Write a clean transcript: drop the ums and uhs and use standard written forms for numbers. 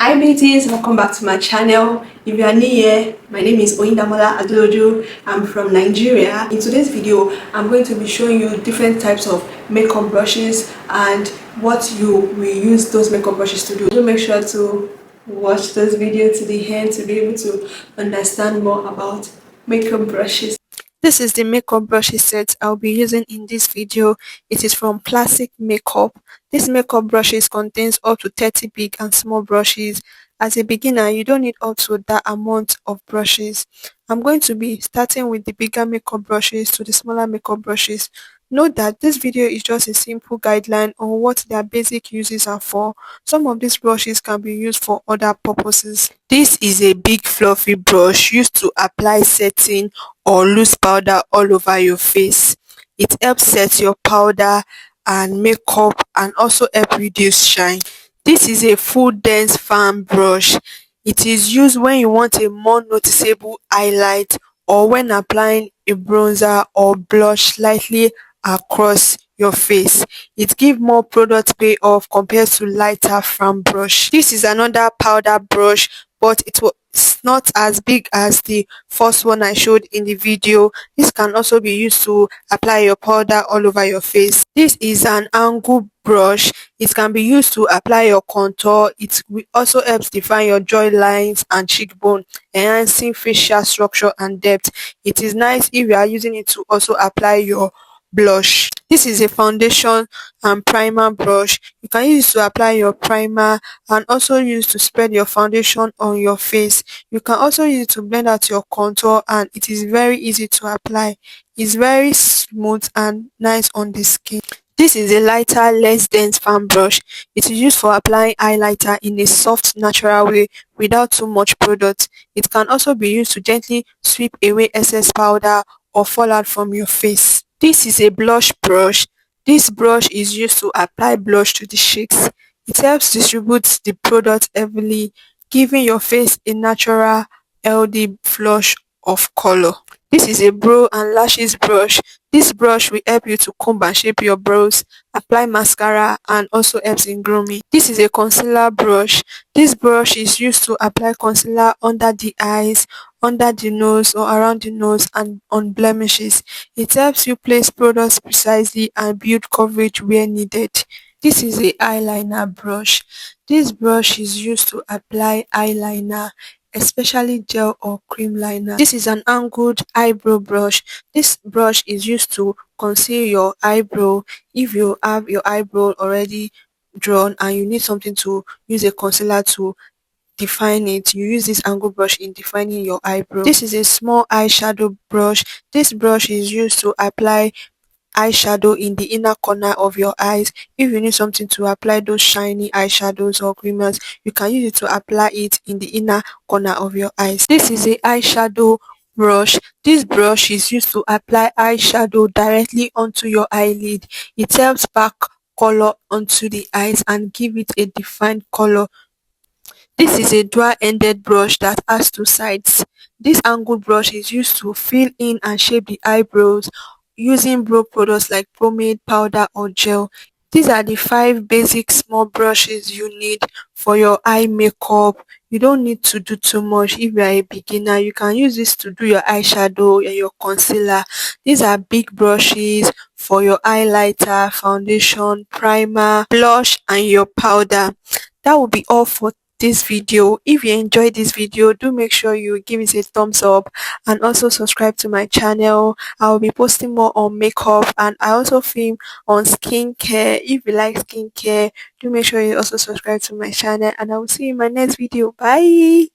Hi beauties, welcome back to my channel. If you are new here, my name is Oyindamola Adeoju. I'm from Nigeria. In today's video, I'm going to be showing you different types of makeup brushes and what you will use those makeup brushes to do. Do make sure to watch this video to the end to be able to understand more about makeup brushes. This is the makeup brushes set I'll be using in this video. It is from Classic Makeup. This makeup brushes contains up to 30 big and small brushes. As a beginner, you don't need up to that amount of brushes. I'm going to be starting with the bigger makeup brushes to the smaller makeup brushes. Note that this video is just a simple guideline on what their basic uses are for. Some of these brushes can be used for other purposes. This is a big fluffy brush used to apply setting or loose powder all over your face. It helps set your powder and makeup and also help reduce shine. This is a full dense fan brush. It is used when you want a more noticeable highlight or when applying a bronzer or blush slightly across your face. It gives more product payoff compared to lighter fan brush. This is another powder brush, but it was not as big as the first one I showed in the video. This can also be used to apply your powder all over your face. This is an angle brush. It can be used to apply your contour. It also helps define your jaw lines and cheekbone, enhancing facial structure and depth. It is nice if you are using it to also apply your blush. This is a foundation and primer brush. You can use it to apply your primer and also use to spread your foundation on your face. You can also use it to blend out your contour, and it is very easy to apply. It's very smooth and nice on the skin. This is a lighter, less dense fan brush. It is used for applying highlighter in a soft, natural way without too much product. It can also be used to gently sweep away excess powder or fallout from your face. This is a blush brush. This brush is used to apply blush to the cheeks. It helps distribute the product evenly, giving your face a natural, healthy flush of color. This is a brow and lashes brush. This brush will help you to comb and shape your brows, apply mascara, and also helps in grooming. This is a concealer brush. This brush is used to apply concealer under the eyes, under the nose or around the nose and on blemishes. It helps you place products precisely and build coverage where needed. This is a eyeliner brush. This brush is used to apply eyeliner, especially gel or cream liner. This is an angled eyebrow brush. This brush is used to conceal your eyebrow. If you have your eyebrow already drawn and you need something to use a concealer to define it, you use this angle brush in defining your eyebrow. This is a small eyeshadow brush. This brush is used to apply eyeshadow in the inner corner of your eyes. If you need something to apply those shiny eyeshadows or glimmers, you can use it to apply it in the inner corner of your eyes. This is a eyeshadow brush. This brush is used to apply eyeshadow directly onto your eyelid. It helps pack color onto the eyes and give it a defined color. This is a dual-ended brush that has two sides. This angled brush is used to fill in and shape the eyebrows using brow products like pomade, powder or gel. These are the 5 basic small brushes you need for your eye makeup. You don't need to do too much. If you are a beginner, you can use this to do your eyeshadow and your concealer. These are big brushes for your highlighter, foundation, primer, blush and your powder. That will be all for this video. If you enjoyed this video, do make sure you give it a thumbs up and also subscribe to my channel. I will be posting more on makeup, and I also film on skincare. If you like skincare, do make sure you also subscribe to my channel, and I will see you in my next video. Bye.